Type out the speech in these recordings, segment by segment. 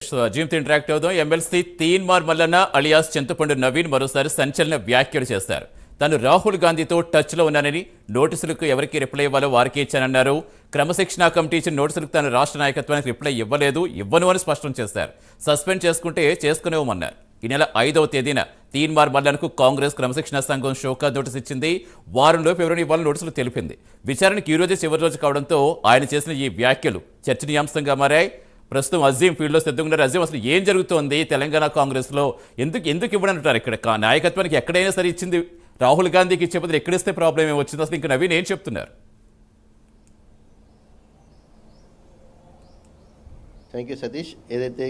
అజీంతో interact అవుదాం. MLC Teenmar Mallanna alias చింతపండు నవీన్ మరోసారి సంచలన వ్యాఖ్యలు చేశారు. తాను రాహుల్ గాంధీతో టచ్లో ఉన్నానని, నోటీసులకు ఎవరికి రిప్లై ఇవ్వాలో వారికి ఇచ్చానన్నారు. క్రమశిక్షణ కమిటీ ఇచ్చిన నోటీసులకు తాను రాష్ట్ర నాయకత్వానికి రిప్లై ఇవ్వను అని స్పష్టం చేశారు. సస్పెండ్ చేసుకుంటే చేసుకునేవమన్నారు. ఈ నెల 5వ తేదీన తీన్మార్ మల్లన్నకు కాంగ్రెస్ క్రమశిక్షణ సంఘం షోకాజ్ నోటీసు ఇచ్చింది. వారంలోపు ఎవరైనా ఇవ్వాలని నోటీసులు తెలిపింది. విచారణకు ఈ రోజే చివరి రోజు కావడంతో ఆయన చేసిన ఈ వ్యాఖ్యలు చర్చనీయాంశంగా మారాయి. ప్రస్తుతం అజీం ఫీల్డ్లో సిద్ధంగా అజీం, అసలు ఏం జరుగుతోంది తెలంగాణ కాంగ్రెస్లో? ఎందుకు ఇవ్వడంటారు? ఇక్కడ నాయకత్వానికి ఎక్కడైనా సరే ఇచ్చింది, రాహుల్ గాంధీకి ఇచ్చే బదులు ఎక్కడిస్తే ప్రాబ్లం ఏమొచ్చింది? అసలు ఇంకా నవీన్ ఏం చెప్తున్నారు? Thank you Satish. ఏదైతే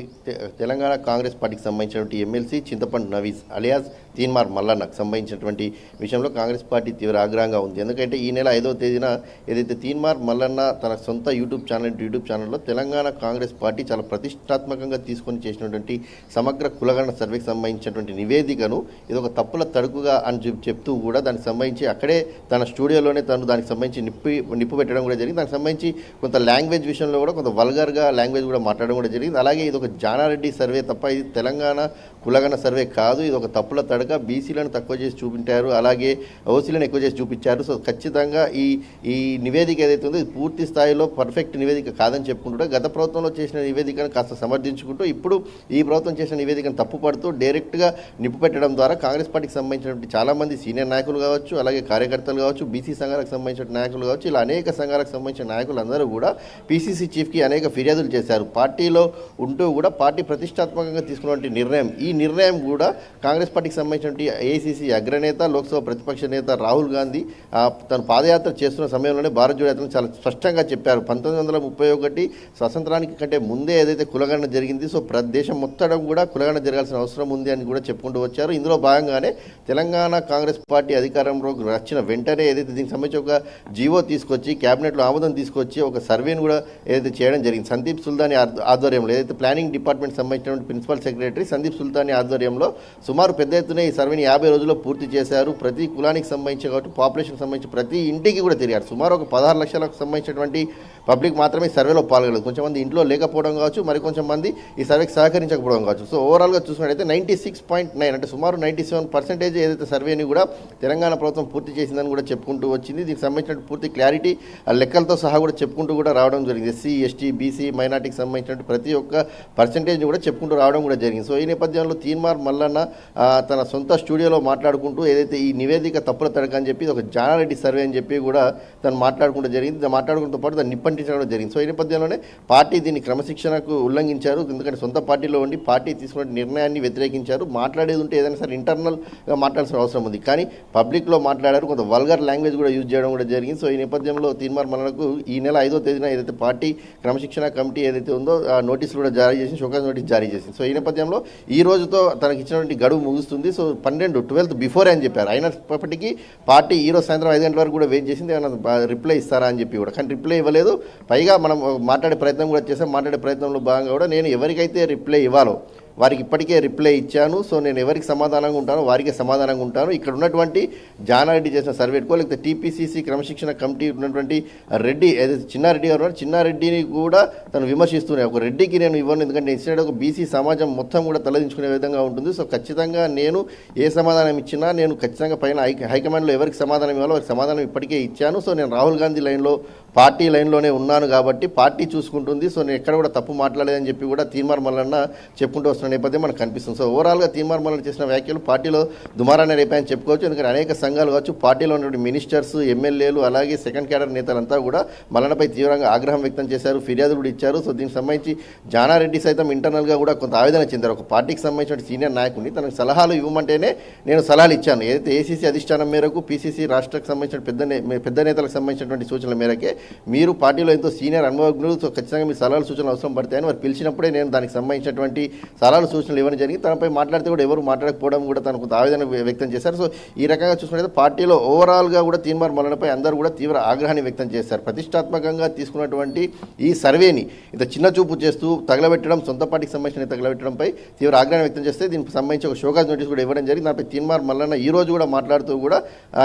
తెలంగాణ కాంగ్రెస్ పార్టీకి సంబంధించినటువంటి ఎమ్మెల్సీ చింతపండు నవీన్ అలియాస్ తీన్మార్ మల్లన్నకు సంబంధించినటువంటి విషయంలో కాంగ్రెస్ పార్టీ తీవ్ర ఆగ్రహంగా ఉంది. ఎందుకంటే ఈ నెల 5వ తేదీన ఏదైతే తీన్మార్ మల్లన్న తన సొంత యూట్యూబ్ ఛానల్లో తెలంగాణ కాంగ్రెస్ పార్టీ చాలా ప్రతిష్టాత్మకంగా తీసుకొని చేసినటువంటి సమగ్ర కులగణన సర్వేకి సంబంధించినటువంటి నివేదికను ఇది ఒక తప్పుల తడుకుగా అని చెప్తూ కూడా దానికి సంబంధించి అక్కడే తన స్టూడియోలోనే తను దానికి సంబంధించి నిప్పు పెట్టడం కూడా జరిగింది. దానికి సంబంధించి కొంత లాంగ్వేజ్ విషయంలో కూడా కొంత వల్గర్గా లాంగ్వేజ్ కూడా మాట్లాడడం కూడా జరిగింది. అలాగే ఇది ఒక జానారెడ్డి సర్వే తప్ప ఇది తెలంగాణ కులగణ సర్వే కాదు, ఇది ఒక తప్పుల తడక. బీసీలను తక్కువ చేసి చూపించారు, అలాగే ఓసీలను ఎక్కువ చేసి చూపించారు. సో ఖచ్చితంగా ఈ నివేదిక ఏదైతే ఉందో ఇది పూర్తి స్థాయిలో పర్ఫెక్ట్ నివేదిక కాదని చెప్పుకుంటూ గత ప్రభుత్వంలో చేసిన నివేదికను కాస్త సమర్థించుకుంటూ ఇప్పుడు ఈ ప్రభుత్వం చేసిన నివేదికను తప్పుపడుతూ డైరెక్ట్గా నిప్పు పెట్టడం ద్వారా కాంగ్రెస్ పార్టీకి సంబంధించినటువంటి చాలామంది సీనియర్ నాయకులు కావచ్చు, అలాగే కార్యకర్తలు కావచ్చు, బీసీ సంఘాలకు సంబంధించిన నాయకులు కావచ్చు, ఇలా అనేక సంఘాలకు సంబంధించిన నాయకులు అందరూ కూడా పీసీసీ చీఫ్కి అనేక ఫిర్యాదులు చేశారు. పార్టీలో ఉంటూ కూడా పార్టీ ప్రతిష్టాత్మకంగా తీసుకున్నటువంటి నిర్ణయం, ఈ నిర్ణయం కూడా కాంగ్రెస్ పార్టీకి సంబంధించినటువంటి ఏఐసీసీ అగ్రనేత, లోక్సభ ప్రతిపక్ష నేత రాహుల్ గాంధీ తను పాదయాత్ర చేస్తున్న సమయంలోనే భారత్ జోడో యాత్రను చాలా స్పష్టంగా చెప్పారు. 1931 స్వతంత్రానికి కంటే ముందే ఏదైతే కులగణన జరిగింది, సో దేశం మొత్తం కూడా కులగణన జరగాల్సిన అవసరం ఉంది అని కూడా చెప్పుకుంటూ వచ్చారు. ఇందులో భాగంగానే తెలంగాణ కాంగ్రెస్ పార్టీ అధికారంలోకి వచ్చిన వెంటనే ఏదైతే దీనికి సంబంధించి ఒక జీవో తీసుకొచ్చి క్యాబినెట్లో ఆమోదం తీసుకొచ్చి ఒక సర్వేను కూడా ఏదైతే చేయడం జరిగింది. సందీప్ సుల్తానీ ఆధ్వర్యంలో ఏదైతే ప్లానింగ్ డిపార్ట్మెంట్ సంబంధించినటువంటి ప్రిన్సిపల్ సెక్రటరీ సందీప్ సుల్తానీ ఆధ్వర్యంలో సుమారు పెద్ద ఎత్తున ఈ సర్వేని 50 రోజుల్లో పూర్తి చేశారు. ప్రతి కులానికి సంబంధించి కాబట్టి పాపులేషన్కి సంబంధించి ప్రతి ఇంటికి కూడా తిరిగారు. సుమారు ఒక 16 లక్షలకు సంబంధించినటువంటి పబ్లిక్ మాత్రమే సర్వేలో పాల్గొనలేదు. కొంచెం మంది ఇంట్లో లేకపోవడం కావచ్చు, మరి కొంచెం మంది ఈ సర్వేకి సహకరించకపోవడం కావచ్చు. సో ఓవరాల్గా చూసుకున్నట్టయితే 96.9 అంటే సుమారు 97% ఏదైతే సర్వేని కూడా తెలంగాణ ప్రభుత్వం పూర్తి చేసిందని కూడా చెప్పుకుంటూ వచ్చింది. దీనికి సంబంధించిన పూర్తి క్లారిటీ లెక్కలతో సహా కూడా చెప్పుకుంటూ కూడా రావడం జరిగింది. ఎస్సీ, ఎస్టీ, బీసీ, మైనార్టీకి సంబంధించిన ప్రతి ఒక్క పర్సెంటేజ్ని కూడా చెప్పుకుంటూ రావడం కూడా జరిగింది. సో ఈ నేపథ్యంలో తీన్మార్ మల్లన్న తన సొంత స్టూడియోలో మాట్లాడుకుంటూ ఏదైతే ఈ నివేదిక తప్పుల తడక అని చెప్పి ఒక జానారెడ్డి సర్వే అని చెప్పి కూడా తను మాట్లాడుకుంటూ జరిగింది. మాట్లాడుకుంటూ పాటు దాన్ని నిప్పంటించడం జరిగింది. సో ఈ నేపథ్యంలోనే పార్టీ దీన్ని క్రమశిక్షణకు ఉల్లంఘించారు. ఎందుకంటే సొంత పార్టీలో ఉండి పార్టీ తీసుకున్న నిర్ణయాన్ని వ్యతిరేకించారు. మాట్లాడేది ఉంటే ఏదైనా సరే ఇంటర్నల్గా మాట్లాడాల్సిన అవసరం ఉంది, కానీ పబ్లిక్లో మాట్లాడారు. కొంత వల్గర్ లాంగ్వేజ్ కూడా యూజ్ చేయడం కూడా జరిగింది. సో ఈ నేపథ్యంలో తీన్మార్ మల్లన్నకు ఈ నెల 5వ తేదీన ఏదైతే పార్టీ క్రమశిక్షణ కమిటీ ఏదైతే ఉందో ఆ నోటీసులు కూడా జారీ చేసి షోకాజ్ నోటీస్ జారీ చేసింది. సో ఈ నేపథ్యంలో ఈ రోజుతో తనకి ఇచ్చినటువంటి గడువు ముగుస్తుంది. సో 12th బిఫోరే అని చెప్పారు. అయినప్పటికీ పార్టీ ఈరోజు సాయంత్రం 5 గంటల వరకు కూడా వెయిట్ చేసింది, ఏమైనా రిప్లై ఇస్తారా అని చెప్పి కూడా, కానీ రిప్లై ఇవ్వలేదు. పైగా మనం మాట్లాడే ప్రయత్నం కూడా చేసాం. మాట్లాడే ప్రయత్నంలో భాగంగా కూడా నేను ఎవరికైతే రిప్లై ఇవ్వాలో వారికి ఇప్పటికే రిప్లై ఇచ్చాను. సో నేను ఎవరికి సమాధానంగా ఉంటానో వారికే సమాధానంగా ఉంటాను. ఇక్కడ ఉన్నటువంటి జానారెడ్డి చేసిన సర్వేకో లేకపోతే టీపీసీసీ క్రమశిక్షణ కమిటీ ఉన్నటువంటి రెడ్డి ఏదైతే చిన్నారెడ్డి గారు చిన్నారెడ్డిని కూడా తను విమర్శిస్తున్నాయి. ఒక రెడ్డికి నేను ఇవ్వను, ఎందుకంటే ఇచ్చినట్టు ఒక బీసీ సమాజం మొత్తం కూడా తలదించుకునే విధంగా ఉంటుంది. సో ఖచ్చితంగా నేను ఏ సమాధానం ఇచ్చినా నేను ఖచ్చితంగా పైన హైకమాండ్లో ఎవరికి సమాధానం ఇవ్వాలో వారికి సమాధానం ఇప్పటికే ఇచ్చాను. సో నేను రాహుల్ గాంధీ లైన్లో పార్టీ లైన్లోనే ఉన్నాను కాబట్టి పార్టీ చూసుకుంటుంది. సో నేను ఎక్కడ కూడా తప్పు మాట్లాడలేదని చెప్పి కూడా తీన్మార్ మల్లన్న చెప్పుకుంటూ వస్తున్న నేపథ్యం మనకు కనిపిస్తుంది. సో ఓవరాల్గా తీన్మార్ మల్లన్న చేసిన వ్యాఖ్యలు పార్టీలో దుమారాన్ని రేపాయని చెప్పుకోవచ్చు. ఎందుకంటే అనేక సంఘాలు కావచ్చు, పార్టీలో ఉన్నటువంటి మినిస్టర్స్, ఎమ్మెల్యేలు, అలాగే సెకండ్ క్యాడర్ నేతలంతా కూడా మల్లన్నపై తీవ్రంగా ఆగ్రహం వ్యక్తం చేశారు, ఫిర్యాదులు కూడా ఇచ్చారు. సో దీనికి సంబంధించి జానారెడ్డి సైతం ఇంటర్నల్గా కూడా కొంత ఆవేదన చెందారు. ఒక పార్టీకి సంబంధించిన సీనియర్ నాయకుడిని తనకు సలహాలు ఇవ్వమంటేనే నేను సలహాలు ఇచ్చాను. ఏదైతే ఏసీసీ అధిష్టానం మేరకు పీసీసీ రాష్ట్రకు సంబంధించిన పెద్ద నేతలకు సంబంధించినటువంటి సూచనల మేరకే మీరు పార్టీలో ఎంతో సీనియర్ అనుభవజ్ఞులు, సో ఖచ్చితంగా మీ సలహాలు సూచనలు అవసరం పడతాయని వారు పిలిచినప్పుడే నేను దానికి సంబంధించినటువంటి సలహాలు సూచనలు ఇవ్వడం జరిగింది. తనపై మాట్లాడితే కూడా ఎవరు మాట్లాడకపోవడం కూడా తనకు ఆవేదన వ్యక్తం చేశారు. సో ఈ రకంగా చూసుకుంటే పార్టీలో ఓవరాల్గా కూడా తీన్మార్ మల్లన్నపై అందరూ కూడా తీవ్ర ఆగ్రహాన్ని వ్యక్తం చేశారు. ప్రతిష్టాత్మకంగా తీసుకున్నటువంటి ఈ సర్వేని ఇంత చిన్న చూపు చేస్తూ తగలబెట్టడం, సొంత పార్టీకి సంబంధించిన తగలబెట్టడంపై తీవ్ర ఆగ్రహాన్ని వ్యక్తం చేస్తే దీనికి సంబంధించి ఒక షోకాజ్ నోటీస్ కూడా ఇవ్వడం జరిగింది. దానిపై తీన్మార్ మల్లన్న ఈ రోజు కూడా మాట్లాడుతూ కూడా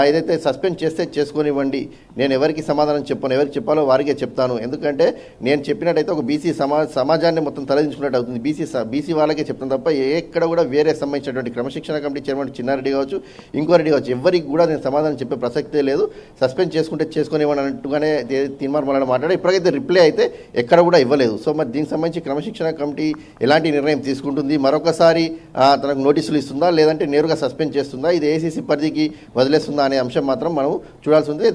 ఏదైతే సస్పెండ్ చేస్తే చేసుకొనివ్వండి, నేను ఎవరికి సమాధానం చెప్పను, ఎవరికి చెప్పాలో వారికే చెప్తాను. ఎందుకంటే నేను చెప్పినట్టయితే ఒక బీసీ సమాజాన్ని మొత్తం తలదించుకున్నట్టు అవుతుంది. బీసీ వాళ్ళకే చెప్తాను తప్ప ఎక్కడ కూడా వేరే సంబంధించినటువంటి క్రమశిక్షణ కమిటీ చైర్మన్ చిన్నారెడ్డి కావచ్చు, ఇంకో రెడ్డి కావచ్చు, ఎవరికి కూడా నేను సమాధానం చెప్పే ప్రసక్తే లేదు. సస్పెండ్ చేసుకుంటే చేసుకునేవని అన్నట్టుగానే తీన్మార్ మల్లన్న మాట్లాడి ఇప్పటికైతే రిప్లై అయితే ఎక్కడ కూడా ఇవ్వలేదు. సో మరి దీనికి సంబంధించి క్రమశిక్షణ కమిటీ ఎలాంటి నిర్ణయం తీసుకుంటుంది, మరొకసారి తనకు నోటీసులు ఇస్తుందా లేదంటే నేరుగా సస్పెండ్ చేస్తుందా, ఇది ఏసీసీ పరిధికి వదిలేస్తుందా అనే అంశం మాత్రం మనం చూడాల్సి ఉంది.